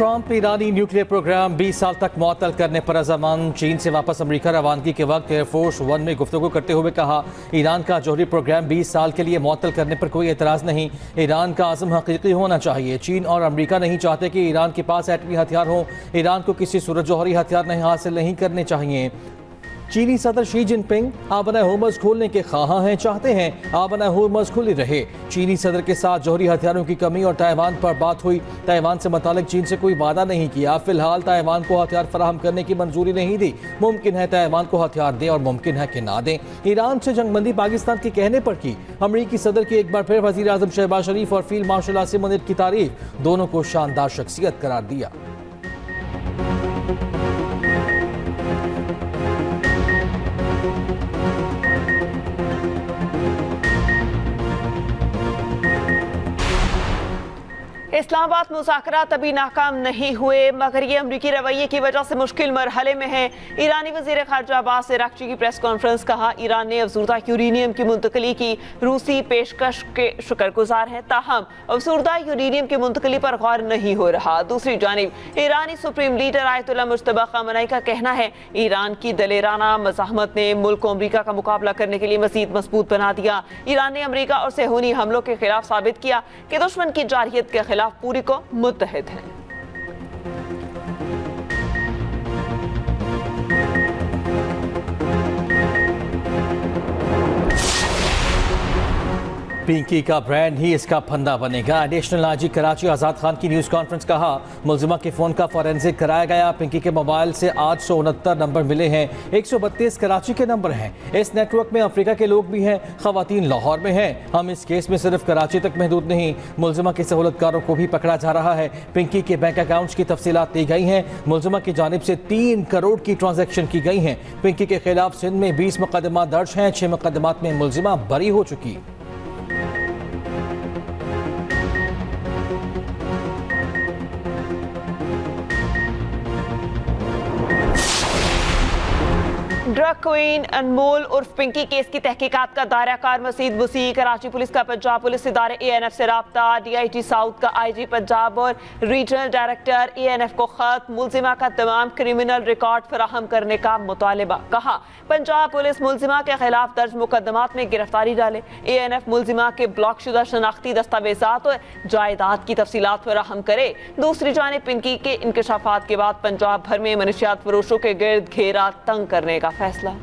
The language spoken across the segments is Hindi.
ट्रंप ईरानी न्यूक्लियर प्रोग्राम 20 साल तक मुअत्तल करने पर रजामंद। चीन से वापस अमेरिका रवानगी के वक्त एयरफोर्स वन में गुफ्तगू करते हुए कहा, ईरान का जौहरी प्रोग्राम 20 साल के लिए मुअत्तल करने पर कोई एतराज़ नहीं। ईरान का आज़म हकीकी होना चाहिए। चीन और अमेरिका नहीं चाहते कि ईरान के पास एटमी हथियार हो। ईरान को किसी सूरत जौहरी हथियार नहीं हासिल नहीं करने चाहिए। चीनी सदर शी जिनपिंग आबना होर्मुज़ खोलने के ख्वाह हैं, चाहते हैं आबना होर्मुज़ खुली रहे। चीनी सदर के साथ जौहरी हथियारों की कमी और ताइवान पर बात हुई। ताइवान से मुतालिक चीन से कोई वादा नहीं किया। फिलहाल ताइवान को हथियार फराहम करने की मंजूरी नहीं दी। मुमकिन है ताइवान को हथियार दें और मुमकिन है कि ना दें। ईरान से जंगबंदी पाकिस्तान के कहने पर की अमरीकी सदर की एक बार फिर वज़ीर आज़म शहबाज शरीफ और फील्ड मार्शल आसिम मुनीर की तारीफ, दोनों को शानदार शख्सियत करार दिया। इस्लामाबाद मुज़ाकरात अभी नाकाम नहीं हुए, मगर ये अमरीकी रवैये की वजह से मुश्किल मरहले में है। ईरानी वज़ीर ख़ारजा अब्बास अराग़ची की प्रेस कॉन्फ्रेंस, कहा ईरान ने अफसुर्दा यूरेनियम की मुंतकली की रूसी पेशकश के शुक्रगुजार है, ताहम अफसुर्दा यूरेनियम की मुंतकली पर गौर नहीं हो रहा। दूसरी जानिब ईरानी supreme leader Ayatollah Mojtaba Khamenei का कहना है, ईरान की दलेराना मज़ाहमत ने मुल्क को अमरीका का मुकाबला करने के लिए मज़ीद मजबूत बना दिया। ईरान ने अमरीका और सेहूनी हमलों के खिलाफ साबित किया कि दुश्मन की जारहियत के खिलाफ पूरी को मुत्तहिद हैं। पिंकी का ब्रांड ही इसका फंदा बनेगा। एडिशनल आईजी कराची आज़ाद खान की न्यूज़ कॉन्फ्रेंस, कहा मुलजिमा के फ़ोन का फॉरेंसिक कराया गया। पिंकी के मोबाइल से 869 नंबर मिले हैं, 132 कराची के नंबर हैं। इस नेटवर्क में अफ्रीका के लोग भी हैं, ख़वातीन लाहौर में हैं। हम इस केस में सिर्फ कराची तक महदूद नहीं, मुलजिमा के सहूलतकारों को भी पकड़ा जा रहा है। पिंकी के बैंक अकाउंट्स की तफसीलात दी गई हैं। मुलजिमा की जानिब से 3 करोड़ की ट्रांजैक्शन की गई हैं। पिंकी के खिलाफ सिंध में 20 मुकदमा दर्ज हैं। 6 मुकदमात में मुलजिमा बरी हो चुकी। ड्रग क्वीन अनमोल उर्फ पिंकी केस की तहकीकात का दायराकार मजीद वसी। कराची पुलिस का पंजाब पुलिस इदारे ANF से राब्ता। DIG साउथ का IG पंजाब और रीजनल डायरेक्टर ANF को खत, मुलजिमा का तमाम क्रिमिनल रिकॉर्ड फराहम करने का मुतालबा। कहा पंजाब पुलिस मुलजिमा के खिलाफ दर्ज मुकदमात में गिरफ्तारी डाले। ANF मुलजिमा के ब्लॉक शुदा शनाख्ती दस्तावेजात और जायदाद की तफसीलात फराहम करे। दूसरी जानिब पिंकी के इंकशाफात के बाद पंजाब भर में मनशियात फरोशों के गिर्द घेरा तंग करने का फैसला।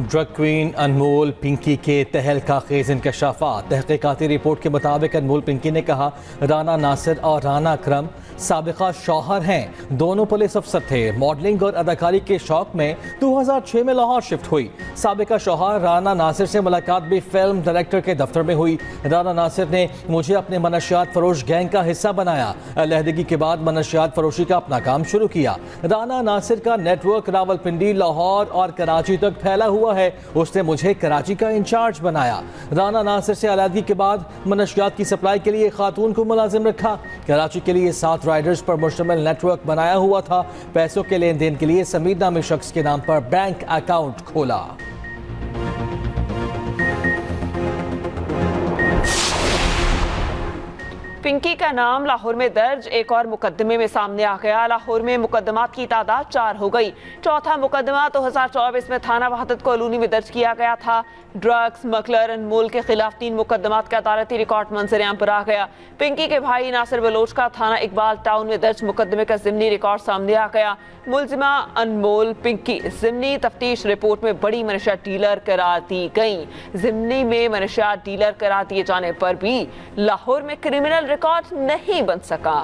ड्रग क्वीन अनमोल पिंकी के तहलका खेज इंकशाफात। तहकीकाती रिपोर्ट के मुताबिक अनमोल पिंकी ने कहा, राना नासिर और राना अकरम साबिका शौहर हैं। दोनों पुलिस अफसर थे। मॉडलिंग और अदाकारी के शौक में 2006 में लाहौर शिफ्ट हुई। साबिका शौहर राना नासिर से मुलाकात भी फिल्म डायरेक्टर के दफ्तर में हुई। राना नासिर ने मुझे अपने मनशियात फरोश गैंग का हिस्सा बनाया। अलहदगी के बाद मनशियात फरोशी का अपना काम शुरू किया। राना नासिर का नेटवर्क रावलपिंडी, लाहौर और कराची तक फैला हुआ है। उसने मुझे कराची का इंचार्ज बनाया। राना नासिर से अलहदगी के बाद मनशियात की सप्लाई के लिए खातून को मुलाजिम रखा। कराची के लिए 7 राइडर्स पर मुश्तमिल नेटवर्क बनाया हुआ था। पैसों के लेन देन के लिए समीर नामी शख्स के नाम पर बैंक अकाउंट खोला। पिंकी का नाम लाहौर में दर्ज एक और मुकदमे में सामने आ गया। लाहौर में मुकदमात की तादाद 4 हो गई। चौथा मुकदमा 2024 में थाना वहदत कॉलोनी में दर्ज किया गया था। ड्रग्स स्मगलर अनमोल के खिलाफ 3 मुकदमात का अदालती रिकॉर्ड मंजर-ए-आम पर आ गया। पिंकी के भाई नासिर बलोच का थाना इकबाल टाउन में दर्ज मुकदमे का ज़िमनी रिकॉर्ड सामने आ गया। मुलजिमा अनमोल पिंकी ज़िमनी तफ्तीश रिपोर्ट में बड़ी मनशियात डीलर करार दी गई। ज़िमनी में मनशियात डीलर करार दिए जाने पर भी लाहौर में क्रिमिनल रिकॉर्ड नहीं बन सका।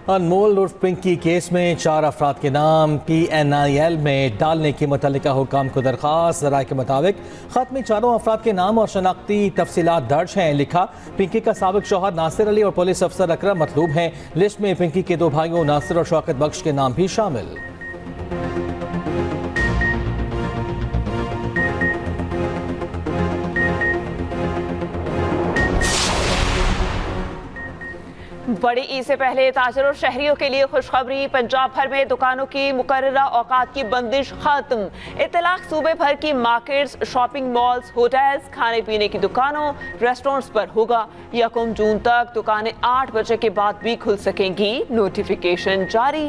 अनमोल उर्फ पिंकी केस में 4 अफराद के नाम PNIL में डालने की मुतल्लिका हुकाम को दरख्वास्त। ज़राए के मुताबिक खत में 4 अफराद के नाम और शनाख्ती तफसीलात दर्ज हैं। लिखा, पिंकी का साबिक शौहर नासिर अली और पुलिस अफसर अकरम मतलूब हैं। लिस्ट में पिंकी के 2 भाइयों नासिर और शौकत बख्श के नाम भी शामिल। बड़ी ईद से पहले ताजर और शहरियों के लिए खुशखबरी। पंजाब भर में दुकानों की मुकर्ररा औकात की बंदिश खत्म। इतलाक सूबे भर की मार्केट्स, शॉपिंग मॉल्स, होटल्स, खाने पीने की दुकानों, रेस्टोरेंट्स पर होगा। 1 जून तक दुकानें 8 बजे के बाद भी खुल सकेंगी। नोटिफिकेशन जारी।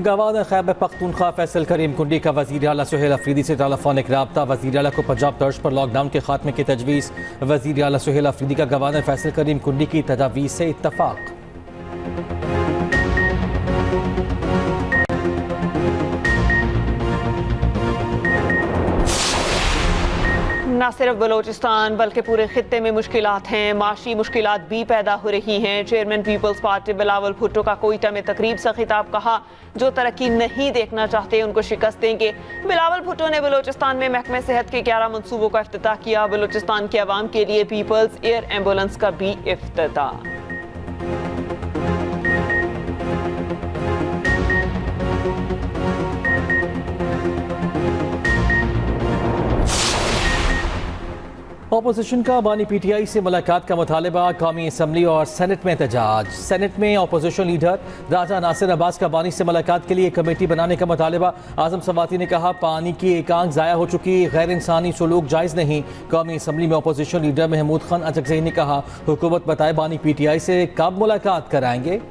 गवर्नर खैबर पख्तूनख्वा फैसल करीम कुंडी का वज़ीर आला सुहेल अफरीदी से टेलीफोनिक रब्ता। वज़ीर आला को पंजाब तर्ज पर लॉकडाउन के खात्मे की तजवीज़। वज़ीर आला सुहेल अफरीदी का गवर्नर फैसल करीम कुंडी की तजावीज़ से इत्तफाक। न सिर्फ बलोचिस्तान बल्कि पूरे खित्ते में मुश्किलात हैं। माशी मुश्किलात भी पैदा हो रही हैं। चेयरमैन पीपल्स पार्टी बिलावल भुट्टो का कोयटा में तकरीब से खिताब। कहा, जो तरक्की नहीं देखना चाहते उनको शिकस्त देंगे। बिलावल भुट्टो ने बलोचिस्तान में महकमे सेहत के 11 मनसूबों का इफ्तिताह किया। बलोचिस्तान के अवाम के लिए पीपल्स एयर एम्बुलेंस का भी इफ्तिताह। अपोजिशन का बानी पीटीआई से मुलाकात का मुतालबा। कौमी असम्बली और सेनेट में एहतजाज। सेनेट में अपोजिशन लीडर राजा नासिर अब्बास का बानी से मुलाकात के लिए कमेटी बनाने का मुतालबा। आजम सवाती ने कहा, पानी की एक आंख ज़ाया हो चुकी, गैर इंसानी सलूक जायज़ नहीं। कौमी असम्बली में अपोजिशन लीडर महमूद खान अचकज़ई ने कहा, हुकूमत बताए बानी पीटीआई से कब मुलाकात कराएंगे।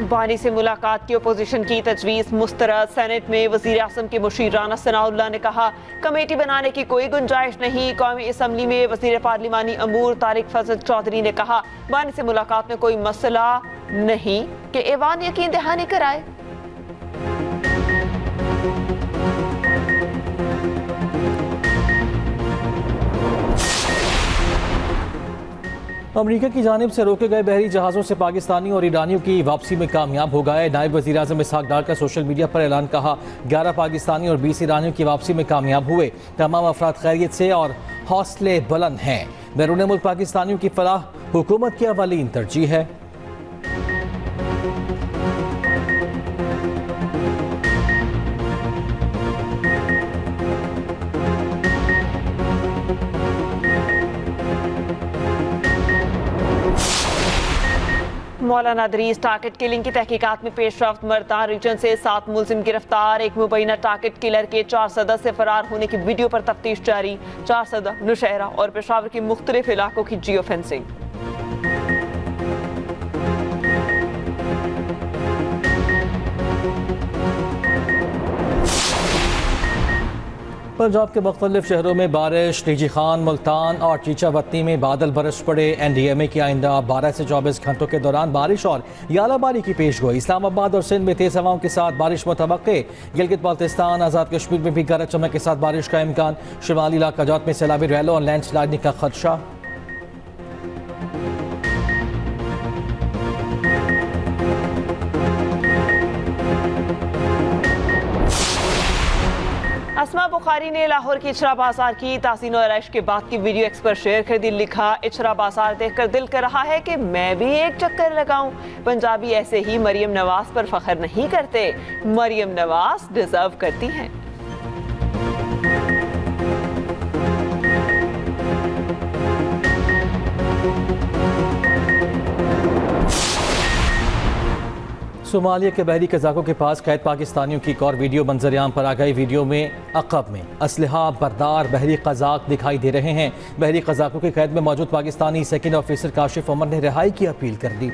बानी से मुलाकात की अपोजिशन की तजवीज़ मुस्तरद। सेनेट में वज़ीर आज़म के मुशीर राना सनाउल्लाह ने कहा, कमेटी बनाने की कोई गुंजाइश नहीं। कौमी असम्बली में वज़ीर पार्लिमानी अमूर तारिक फजल चौधरी ने कहा, बानी से मुलाकात में कोई मसला नहीं कि ऐवान यकीन दहानी कराए। अमरीका की जानिब से रोके गए बहरी जहाज़ों से पाकिस्तानी और ईरानियों की वापसी में कामयाब हो गए। नायब वज़ीर आज़म इसहाक डार का सोशल मीडिया पर ऐलान। कहा, 11 पाकिस्तानी और 20 ईरानियों की वापसी में कामयाब हुए। तमाम अफराद खैरियत से और हौसले बुलंद हैं। बैरून मुल्क पाकिस्तानियों की फलाह हुकूमत की अवलीन तरजीह है। मौलाना दरीस टारगेट किलिंग की तहकीकात में पेशरफ्त। मर्दान रीजन से 7 मुलजिम गिरफ्तार। एक मुबैना टारगेट किलर के 4 सदस्य फरार होने की वीडियो पर तफ्तीश जारी। 4 सदस्य नौशहरा और पेशावर के मुख्तलिफ इलाकों की जियो फेंसिंग। पंजाब के मुख्तलिफ शहरों में बारिश। टीजी खान, मुल्तान और चीचावतनी में बादल बरस पड़े। NDMA की आइंदा 12 से 24 घंटों के दौरान बारिश और यालाबारी की पेश गोई। इस्लामाबाद और सिंध में तेज हवाओं के साथ बारिश मुतवक्के। गिलगित बाल्टिस्तान, आज़ाद कश्मीर में भी गरज चमक के साथ बारिश का इम्कान। शुमाली इलाका में सैलाबी रैलों और लैंडस्लाइडिंग का खदशा। अस्मा बुखारी ने लाहौर की इचरा बाजार की तासीन और आयश के बाद की वीडियो एक्स पर शेयर कर दी। लिखा, इचरा बाजार देखकर दिल कर रहा है कि मैं भी एक चक्कर लगाऊं। पंजाबी ऐसे ही मरियम नवाज पर फख्र नहीं करते, मरियम नवाज डिजर्व करती हैं। सोमालिया के बहरी कज़ाकों के पास कैद पाकिस्तानियों की एक और वीडियो मंजरियाम पर आ गई। वीडियो में अक़ब में असलहा बरदार बहरी कज़ाक दिखाई दे रहे हैं। बहरी कज़ाकों के कैद में मौजूद पाकिस्तानी सेकंड ऑफिसर काशिफ उमर ने रिहाई की अपील कर दी।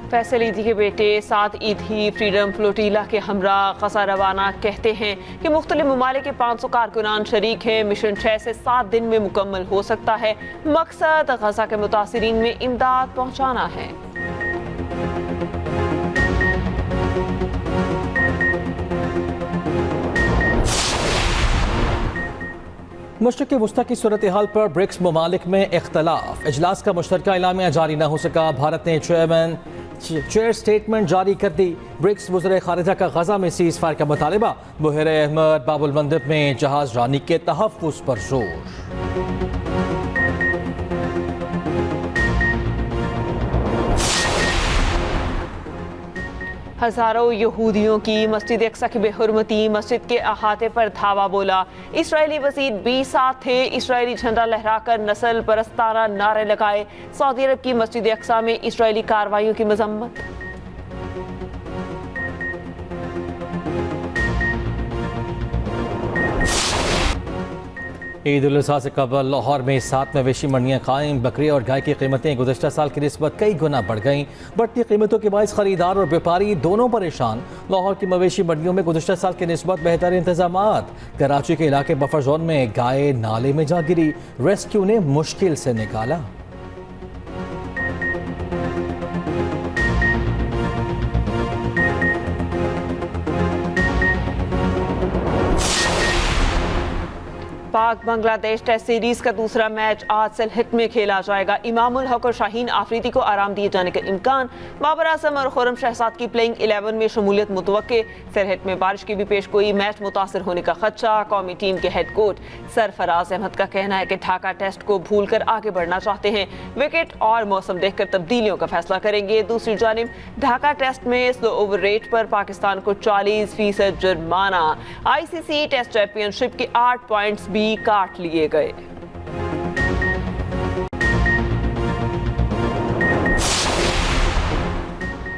फैसल ईदी के बेटे साद ईदी फ्रीडम फ्लोटीला के हमरा गजा रवाना कहते हैं कि मुख्तलिफ ममालिक के 500 कारकुनान शरीक हैं। मिशन 6 से 7 दिन में मुकम्मल हो सकता है। मकसद गजा के मुतासिरीन में इमदाद पहुँचाना है। मशरक़ वस्ता की सूरत हाल पर ब्रिक्स ममालिक में इख्तलाफ। इजलास का मुश्तरका एलामिया जारी न हो सका। भारत ने चेयर स्टेटमेंट जारी कर दी। ब्रिक्स वज़ीर ख़ारिजा का गजा में सीज़ फायर का मुतालबा। बुहर अहमद बाबुल मंदब में जहाज रानी के तहफ़्फ़ुज़ पर जोर। हज़ारों यहूदियों की मस्जिद अक्सा की बेहुरमती, मस्जिद के अहाते पर धावा बोला। इस्राएली वज़ीर भी साथ थे। इस्राएली झंडा लहराकर नस्ल परस्ताना नारे लगाए। सऊदी अरब की मस्जिद अक्सा में इस्राएली कार्रवाइयों की मजम्मत। ईद उल अज़हा से कबल लाहौर में 7 मवेशी मंडियाँ कायम। बकरी और गाय की कीमतें गुज़श्ता साल की निस्बत कई गुना बढ़ गईं। बढ़ती कीमतों के बायस खरीदार और व्यापारी दोनों परेशान। लाहौर की मवेशी मंडियों में गुज़श्ता साल की निस्बत बेहतर इंतजामात। कराची के इलाके बफर जोन में गाय नाले में जा गिरी। रेस्क्यू ने मुश्किल से निकाला। पाक बांग्लादेश टेस्ट सीरीज का दूसरा मैच आज सिलहट में खेला जाएगा। इमामुल हक और शाहीन आफरीदी को आराम दिए जाने का इम्कान। बाबर आजम और खुर्रम शहजाद की प्लेइंग 11 में शमूलियत मुतवक्के। सिलहट में बारिश की भी पेशगोई, मैच मुतासर होने का खदशा। कौमी टीम के हेड कोच सरफराज अहमद का कहना है कि ढाका टेस्ट को भूल कर आगे बढ़ना चाहते हैं। विकेट और मौसम देखकर तब्दीलियों का फैसला करेंगे। दूसरी जानिब ढाका टेस्ट में स्लो ओवर रेट पर पाकिस्तान को 40% जुर्माना। ICC टेस्ट चैंपियनशिप के 8 पॉइंट्स भी काट लिए गए।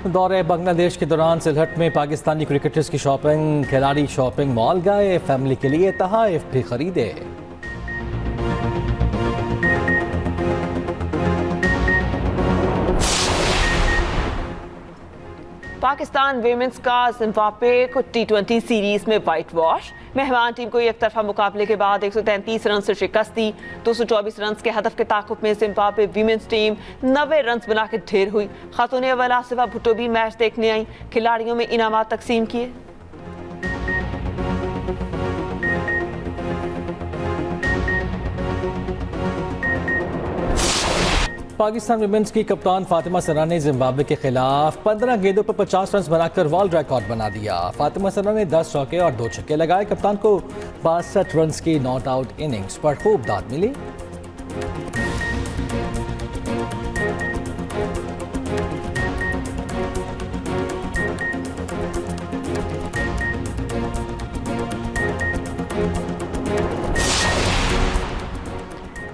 दौरे बांग्लादेश के दौरान सिलहट में पाकिस्तानी क्रिकेटर्स की शॉपिंग। खिलाड़ी शॉपिंग मॉल गए, फैमिली के लिए तोहफे भी खरीदे। पाकिस्तान विमेंस का जिम्बाब्वे को T20 सीरीज में वाइट वॉश। मेहमान टीम को एक तरफा मुकाबले के बाद 133 रन से शिकस्ती। 224 रन के हदफ के ताकुब में जिम्बाब्वे विमेंस टीम 90 रन बना के ढेर हुई। खातून अव्वल आसिफा भुट्टो भी मैच देखने आई। खिलाड़ियों में इनामात तकसीम किए। पाकिस्तान विमेंस की कप्तान फातिमा सना ने जिम्बाब्वे के खिलाफ 15 गेंदों पर 50 रन बनाकर वर्ल्ड रिकॉर्ड बना दिया। फातिमा सना ने 10 चौके और 2 छक्के लगाए। कप्तान को 62 रन की नॉट आउट इनिंग्स पर खूब दाद मिली।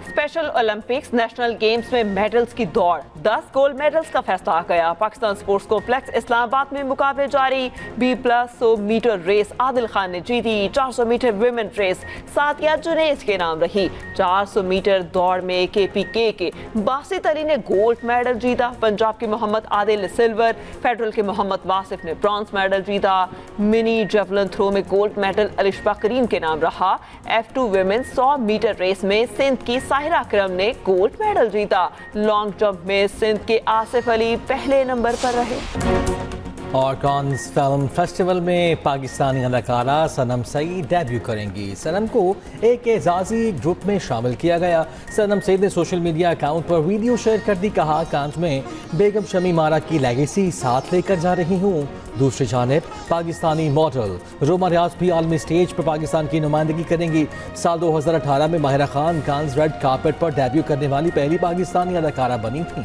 स्पेशल ओलंपिक्स नेशनल गेम्स में मेडल्स की दौड़। 10 गोल्ड मेडल्स का फैसला आ गया। पाकिस्तान स्पोर्ट्स कॉम्प्लेक्स इस्लामाबाद में मुकाबले जारी। B+100 metre race Adil Khan ने जीती। 400 metre women race Sadia Junaid के नाम रही। 400 मीटर दौड़ में KPK के बासित अली ने गोल्ड मेडल जीता। पंजाब के मोहम्मद आदिल ने सिल्वर, फेडरल के मोहम्मद वासिफ ने ब्रॉन्ज मेडल जीता। मिनी जेवलिन थ्रो में गोल्ड मेडल अलिशबा करीम के नाम रहा। F2 विमेन 100 मीटर रेस में सिंध की साहिरा अकरम ने गोल्ड मेडल जीता। लॉन्ग जंप में सिंध के आसिफ अली पहले नंबर पर रहे। और कांस फिल्म फेस्टिवल में पाकिस्तानी अदाकारा सनम सईद डेब्यू करेंगी। सनम को एक एजाजी ग्रुप में शामिल किया गया। सनम सईद ने सोशल मीडिया अकाउंट पर वीडियो शेयर कर दी। कहा, कांस में बेगम शमी मारा की लेगेसी साथ लेकर जा रही हूँ। दूसरी जानिब पाकिस्तानी मॉडल रोमा रियाज भी आलमी स्टेज पर पाकिस्तान की नुमाइंदगी करेंगी। साल 2018 में माहिरा खान कांस रेड कार्पेट पर डेब्यू करने वाली पहली पाकिस्तानी अदाकारा बनी थी।